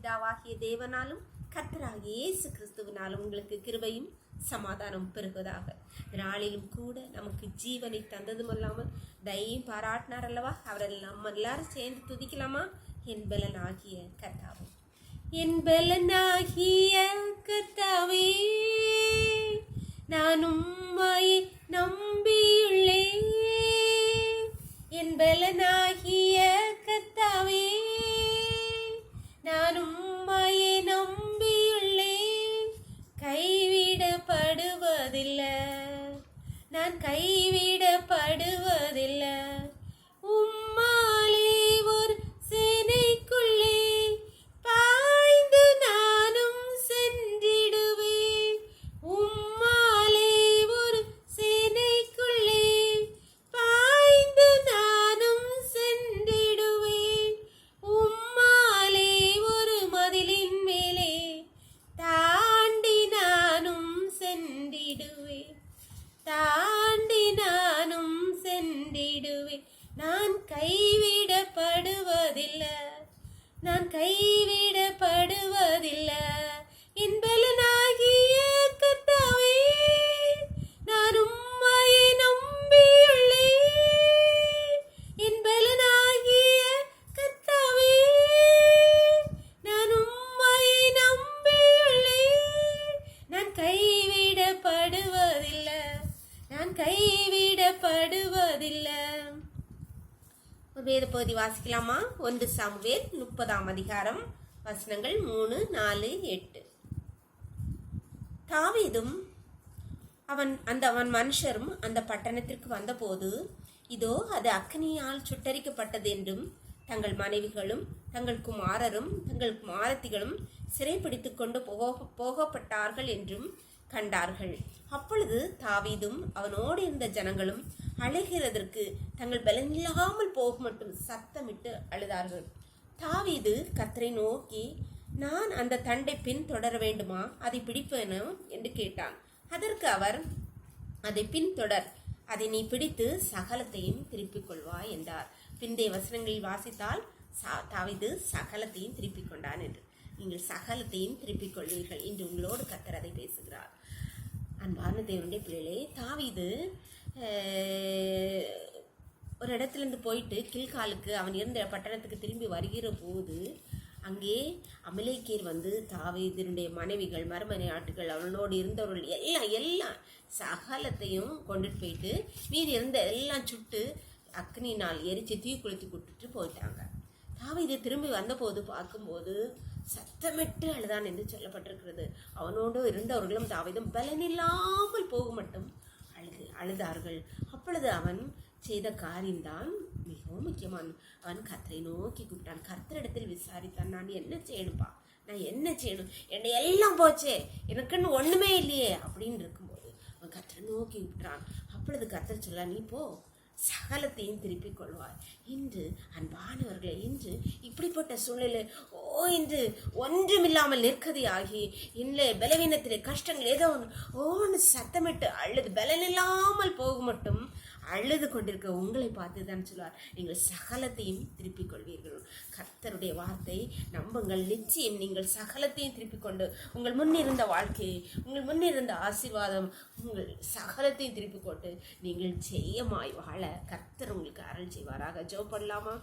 பிதாவாகிய தேவனாலும் கர்த்தராகிய இயேசு கிறிஸ்துவினாலும் உங்களுக்கு கிருபையும் சமாதானம் பெறுவதாக. நாளிலும் கூட நமக்கு ஜீவனை தந்ததும் அல்லாமல் தயையும் பாராட்டினார் அல்லவா? அவரெல்லாம் நம்ம எல்லாரும் சேர்ந்து துதிக்கலாமா? என் பலனாகிய கர்த்தாவே, என் பலனாகிய கர்த்தாவே, நான் உம்மை நம்பியுள்ளேன். என் பலனாகிய கர்த்தாவே, நான் உம்மை நம்பியுள்ளேன். கைவிடப்படுவதில்லை, நான் கைவிடப்படுவதில்லை. உம்மாலே ஒரு சேனைக்குள்ளே பாய்ந்து நானும் சென்றிடுவேன். உம்மாலே ஒரு சேனைக்குள்ளே பாய்ந்து நானும் சென்றிடுவேன். உம்மாலே ஒரு மதிலின் மேலே தாண்டி நானும் சென்றிடுவேன், தாண்டி நானும் சென்றிடுவேன். நான் கைவிடப்படுவதில்லை, நான் கைவிடப்படுவதில்லை. என் பலனாகிய கர்த்தாவே, நான் உம்மை நம்பியுள்ளேன். என் பலனாகிய கர்த்தாவே, நான் உம்மை நம்பியுள்ளேன். நான் கைவிடப்படுவதில்லை, நான் கைவிடப்படுவதில்லை. ஒரு வேத பகுதி வாசிக்கலாமா? 1 சாமுவேல் 30ஆம் அதிகாரம் வசனங்கள் 3, 4, 8. தாவீதும் அவன் மனுஷரும் அந்த பட்டணத்திற்கு வந்தபோது, இதோ அது அக்கினியால் சுட்டரிக்கப்பட்டது என்றும் தங்கள் மனைவிகளும் தங்கள் குமாரரும் தங்கள் குமாரத்திகளும் சிறைப்பிடித்து கொண்டு போகப்பட்டார்கள் என்றும் கண்டார்கள். அப்பொழுது தாவீதும் அவனோடு இருந்த ஜனங்களும் அழுகிறதற்கு தங்கள் பலனில்லாமல் போக மட்டும் சத்தமிட்டு அழுதார்கள். தாவீது கர்த்தரை நோக்கி, நான் அந்த தண்டை பின் தொடர வேண்டுமா? அதை பிடிப்பேனோ என்று கேட்டான். அதற்கு அவர், அதை பின்தொடர், அதை நீ பிடித்து சகலத்தையும் திருப்பிக் கொள்வாய் என்றார். பிந்தைய வசனங்களில் வாசித்தால் தாவீது சகலத்தையும் திருப்பிக் கொண்டான் என்று. நீங்கள் சகலத்தையும் திருப்பிக் கொள்வீர்கள் என்று உங்களோடு கர்த்தர் அதை பேசுகிறார். அன்பான தேவனுடைய பிள்ளைகளே, தாவீது ஒரு இடத்துலேருந்து போயிட்டு கில்காலுக்கு அவன் இருந்த பட்டணத்துக்கு திரும்பி வருகிற போது அங்கே அமலேக்கியர் வந்து தாவீதினுடைய மனைவிகள், மறுமனை ஆட்டுகள், அவனோடு இருந்தவர்கள் எல்லாம் சகலத்தையும் கொண்டுட்டு போயிட்டு மீதி இருந்த எல்லாம் சுட்டு அக்னினால் எரிச்சு தீ குளித்து கொடுத்துட்டு போயிட்டாங்க. தாவீது திரும்பி வந்தபோது பார்க்கும்போது சத்தமிட்டு அழுதான் என்று சொல்லப்பட்டிருக்கிறது. அவனோடு இருந்தவர்களும் தாவீதும் பலனில்லாமல் போக மட்டும் அழுதார்கள். அப்பொழுது அவன் செய்த காரியம்தான் மிகவும் முக்கியமான. அவன் கர்த்தரை நோக்கி கூப்பிட்டான், கர்த்தரிடத்தில் விசாரித்தான், நான் என்ன செய்யணும்பா, நான் என்ன செய்யணும், என்னை எல்லாம் போச்சே, எனக்குன்னு ஒண்ணுமே இல்லையே அப்படின்னு இருக்கும்போது அவன் கர்த்தரை நோக்கி கூப்பிட்டான். அப்பொழுது கர்த்தர் சொல்ல, நீ போ, சகலத்தையும் திருப்பிக் கொள்வார். இன்று அன்பானவர்களே, இன்று இப்படிப்பட்ட சூழ்நிலை இன்று ஒன்றுமில்லாமல் நிற்கதி ஆகி இல்லை பலவீனத்திலே கஷ்டங்கள் ஏதோ ஒன்று சத்தமிட்டு அழுது பலனில்லாமல் போக மட்டும் அழுது கொண்டிருக்க உங்களை பார்த்து தான் சொல்வார், நீங்கள் சகலத்தையும் திருப்பிக் கொள்வீர்கள். கர்த்தருடைய வார்த்தை நம்புங்கள், நிச்சயம் நீங்கள் சகலத்தையும் திருப்பிக் கொண்டு உங்கள் முன்னிருந்த வாழ்க்கையை, உங்கள் முன்னிருந்த ஆசீர்வாதம், உங்கள் சகலத்தையும் திருப்பிக் கொண்டு நீங்கள் ஜெயமாய் வாழ கர்த்தர் உங்களுக்கு அருள் செய்வாராக. ஜெபம் பண்ணலாமா?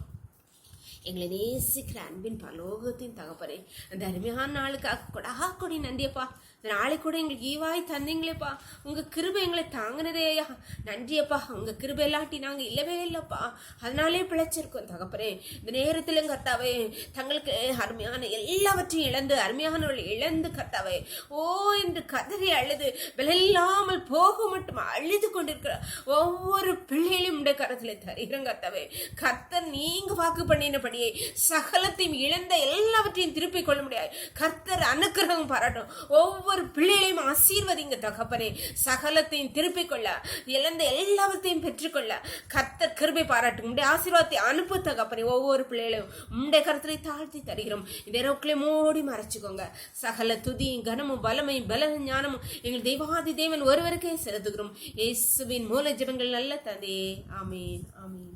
எங்களை நேசிக்கிற அன்பின் பரலோகத்தின் தகப்பனே, அந்த அருமையான நாளுக்காக கொடி நன்றியப்பா. நாளை கூட எங்களுக்கு ஈவாய் தந்தீங்களேப்பா, உங்கள் கிருபை எங்களை தாங்கினதேயா, நன்றியப்பா. உங்கள் கிருபை இல்லாட்டி நாங்கள் இல்லவே இல்லைப்பா, அதனாலே பிழைச்சிருக்கோம் தகப்பனே. இந்த நேரத்திலும் கர்த்தாவே, தங்களுக்கு அருமையான எல்லாவற்றையும் இழந்து அருமையானவர்கள் இழந்து கர்த்தாவே என்று கதறி அழுது விலையில்லாமல் போக மட்டும் அழுது கொண்டிருக்கிற ஒவ்வொரு பிள்ளைகளையும் உடைய கரத்தில் தருகிறோம் கர்த்தாவே. கர்த்தர் நீங்க வாக்கு பண்ணினபடியே சகலத்தையும் இழந்த எல்லாவற்றையும் திருப்பிக் கொள்ள முடியாது. கர்த்தர் அனுக்கிரகம் பாராட்டும், ஒவ்வொரு பிள்ளைகளையும் ஆசீர்வதிங்க தகப்பனே. சகலத்தையும் திருப்பிக் கொள்ள, இழந்த எல்லாவற்றையும் பெற்றுக்கொள்ள கர்த்தர் கிருபை பாராட்டும். உடைய ஆசீர்வாதத்தை அனுப்பு தகப்பனே. ஒவ்வொரு பிள்ளைகளையும் உடைய கருத்தை தாழ்த்தி தருகிறோம். இந்த நேரத்திலே மூடி மறைச்சுக்கோங்க. சகல துதியும் கனமும் பலமையும் பல ஞானமும் எங்கள் தெய்வாதி தேவன் ஒருவருக்கே செலுத்துகிறோம். இயேசுவின் மூல ஜெபங்கள் நல்ல தந்தையே, ஆமீன் ஆமீன்.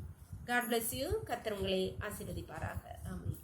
God bless you. கர்த்தர் உங்களை ஆசீர்வதிப்பாராக. ஆமீன்.